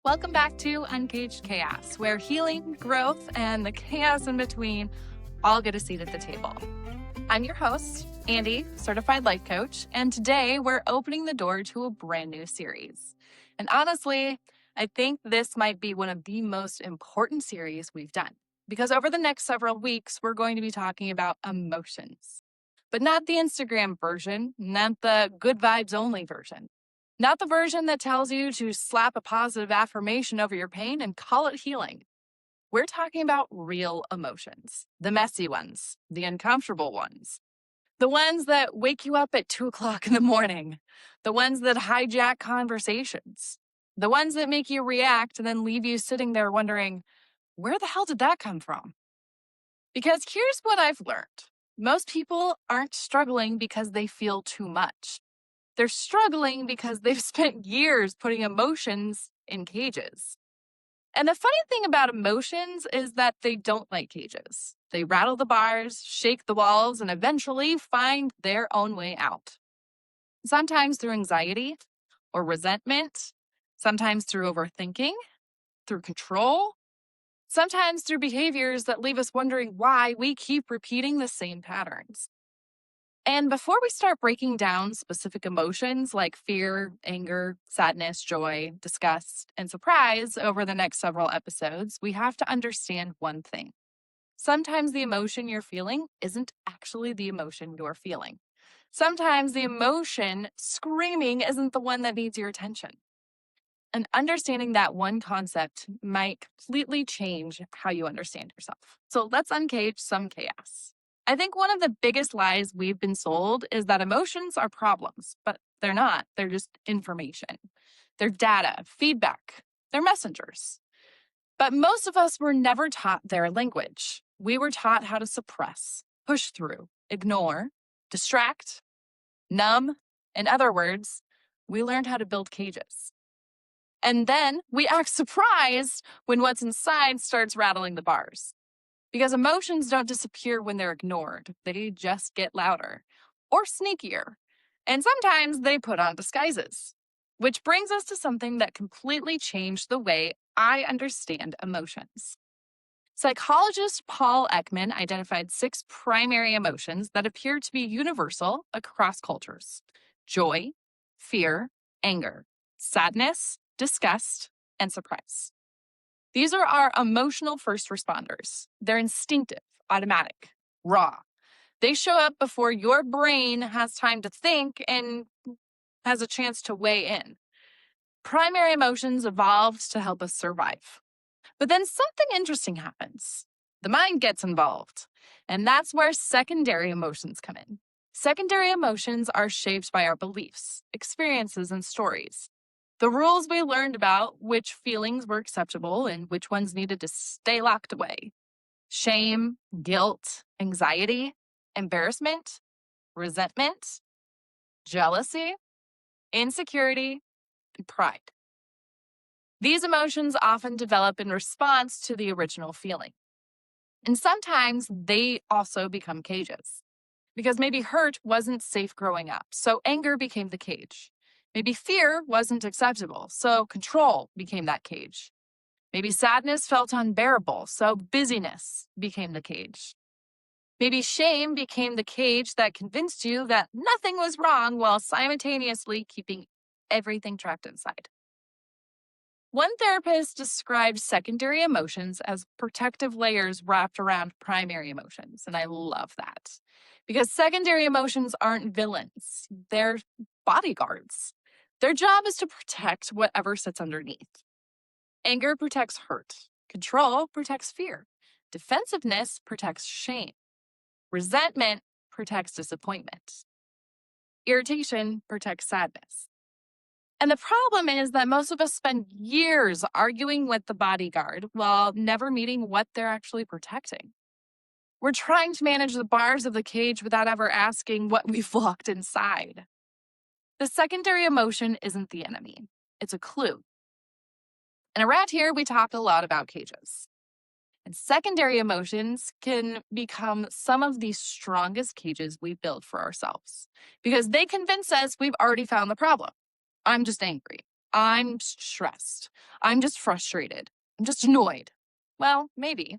Welcome back to Uncaged Chaos, where healing, growth, and the chaos in between all get a seat at the table. I'm your host, Andi, certified life coach, and today we're opening the door to a brand new series. And honestly, I think this might be one of the most important series we've done, because over the next several weeks, we're going to be talking about emotions, but not the Instagram version, not the good vibes only version. Not the version that tells you to slap a positive affirmation over your pain and call it healing. We're talking about real emotions, the messy ones, the uncomfortable ones, the ones that wake you up at 2 o'clock in the morning, the ones that hijack conversations, the ones that make you react and then leave you sitting there wondering, where the hell did that come from? Because here's what I've learned. Most people aren't struggling because they feel too much. They're struggling because they've spent years putting emotions in cages. And the funny thing about emotions is that they don't like cages. They rattle the bars, shake the walls, and eventually find their own way out. Sometimes through anxiety or resentment, sometimes through overthinking, through control, sometimes through behaviors that leave us wondering why we keep repeating the same patterns. And before we start breaking down specific emotions like fear, anger, sadness, joy, disgust, and surprise over the next several episodes, we have to understand one thing. Sometimes the emotion you're feeling isn't actually the emotion you're feeling. Sometimes the emotion screaming isn't the one that needs your attention. And understanding that one concept might completely change how you understand yourself. So let's uncage some chaos. I think one of the biggest lies we've been sold is that emotions are problems, but they're not. They're just information. They're data, feedback, they're messengers. But most of us were never taught their language. We were taught how to suppress, push through, ignore, distract, numb. In other words, we learned how to build cages. And then we act surprised when what's inside starts rattling the bars. Because emotions don't disappear when they're ignored. They just get louder or sneakier. And sometimes they put on disguises. Which brings us to something that completely changed the way I understand emotions. Psychologist Paul Ekman identified 6 primary emotions that appear to be universal across cultures: joy, fear, anger, sadness, disgust, and surprise. These are our emotional first responders. They're instinctive, automatic, raw. They show up before your brain has time to think and has a chance to weigh in. Primary emotions evolved to help us survive. But then something interesting happens. The mind gets involved, and that's where secondary emotions come in. Secondary emotions are shaped by our beliefs, experiences, and stories. The rules we learned about which feelings were acceptable and which ones needed to stay locked away. Shame, guilt, anxiety, embarrassment, resentment, jealousy, insecurity, and pride. These emotions often develop in response to the original feeling. And sometimes they also become cages. Because maybe hurt wasn't safe growing up, so anger became the cage. Maybe fear wasn't acceptable, so control became that cage. Maybe sadness felt unbearable, so busyness became the cage. Maybe shame became the cage that convinced you that nothing was wrong while simultaneously keeping everything trapped inside. One therapist described secondary emotions as protective layers wrapped around primary emotions, and I love that. Because secondary emotions aren't villains, they're bodyguards. Their job is to protect whatever sits underneath. Anger protects hurt. Control protects fear. Defensiveness protects shame. Resentment protects disappointment. Irritation protects sadness. And the problem is that most of us spend years arguing with the bodyguard while never meeting what they're actually protecting. We're trying to manage the bars of the cage without ever asking what we've locked inside. The secondary emotion isn't the enemy. It's a clue. And around here, we talk a lot about cages. And secondary emotions can become some of the strongest cages we build for ourselves because they convince us we've already found the problem. I'm just angry. I'm stressed. I'm just frustrated. I'm just annoyed. Well, maybe.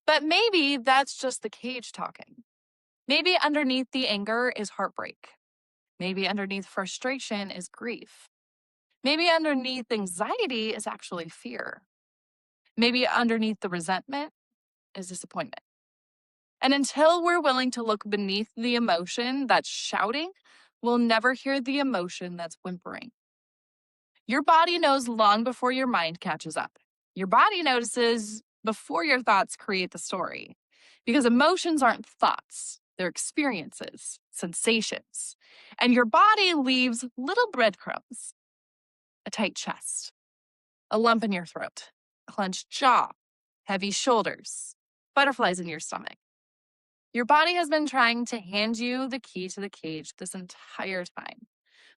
But maybe that's just the cage talking. Maybe underneath the anger is heartbreak. Maybe underneath frustration is grief. Maybe underneath anxiety is actually fear. Maybe underneath the resentment is disappointment. And until we're willing to look beneath the emotion that's shouting, we'll never hear the emotion that's whimpering. Your body knows long before your mind catches up. Your body notices before your thoughts create the story. Because emotions aren't thoughts, they're experiences, sensations. And your body leaves little breadcrumbs: a tight chest, a lump in your throat, clenched jaw, heavy shoulders, butterflies in your stomach. Your body has been trying to hand you the key to the cage this entire time.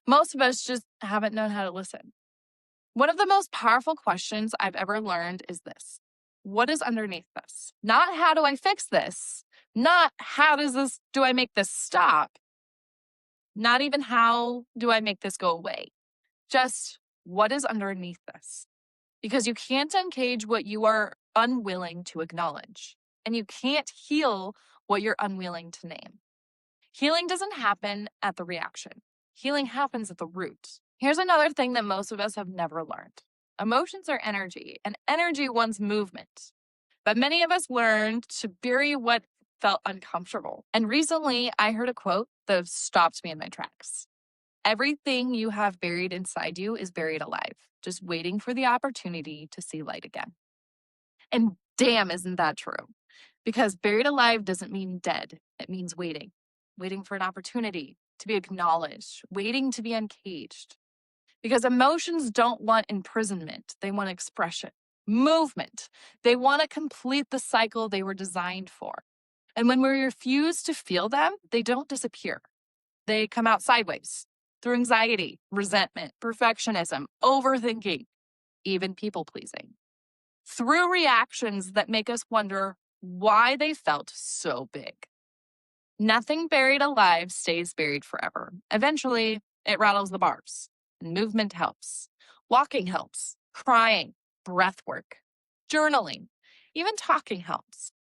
Most of us just haven't known how to listen. One of the most powerful questions I've ever learned is this: what is underneath this? Not how do I fix this? Not how do I make this stop? Not even how do I make this go away? Just what is underneath this? Because you can't uncage what you are unwilling to acknowledge, and you can't heal what you're unwilling to name. Healing doesn't happen at the reaction. Healing happens at the root. Here's another thing that most of us have never learned. Emotions are energy, and energy wants movement. But many of us learned to bury what felt uncomfortable. And recently, I heard a quote that stopped me in my tracks. Everything you have buried inside you is buried alive, just waiting for the opportunity to see light again. And damn, isn't that true? Because buried alive doesn't mean dead. It means waiting for an opportunity to be acknowledged, waiting to be uncaged. Because emotions don't want imprisonment. They want expression, movement. They want to complete the cycle they were designed for. And when we refuse to feel them, they don't disappear. They come out sideways through anxiety, resentment, perfectionism, overthinking, even people-pleasing. Through reactions that make us wonder why they felt so big. Nothing buried alive stays buried forever. Eventually, it rattles the bars. And movement helps. Walking helps. Crying, breath work, journaling, even talking helps.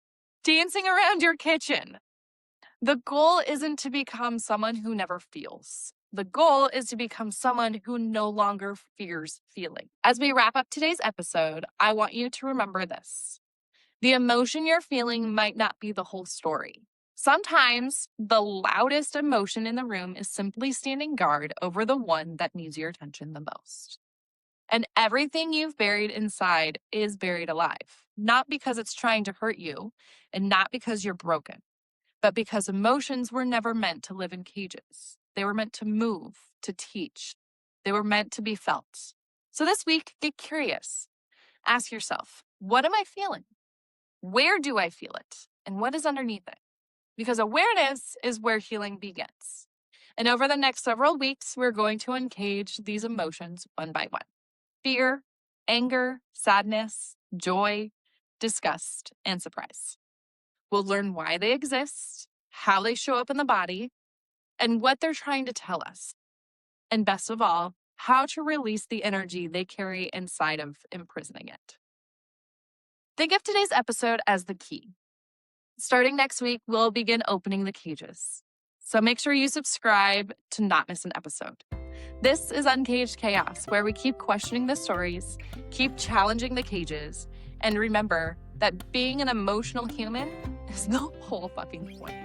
Dancing around your kitchen. The goal isn't to become someone who never feels. The goal is to become someone who no longer fears feeling. As we wrap up today's episode, I want you to remember this. The emotion you're feeling might not be the whole story. Sometimes the loudest emotion in the room is simply standing guard over the one that needs your attention the most. And everything you've buried inside is buried alive, not because it's trying to hurt you and not because you're broken, but because emotions were never meant to live in cages. They were meant to move, to teach. They were meant to be felt. So this week, get curious. Ask yourself, what am I feeling? Where do I feel it? And what is underneath it? Because awareness is where healing begins. And over the next several weeks, we're going to uncage these emotions one by one. Fear, anger, sadness, joy, disgust, and surprise. We'll learn why they exist, how they show up in the body, and what they're trying to tell us. And best of all, how to release the energy they carry inside of imprisoning it. Think of today's episode as the key. Starting next week, we'll begin opening the cages. So make sure you subscribe to not miss an episode. This is Uncaged Chaos, where we keep questioning the stories, keep challenging the cages, and remember that being an emotional human is the whole fucking point.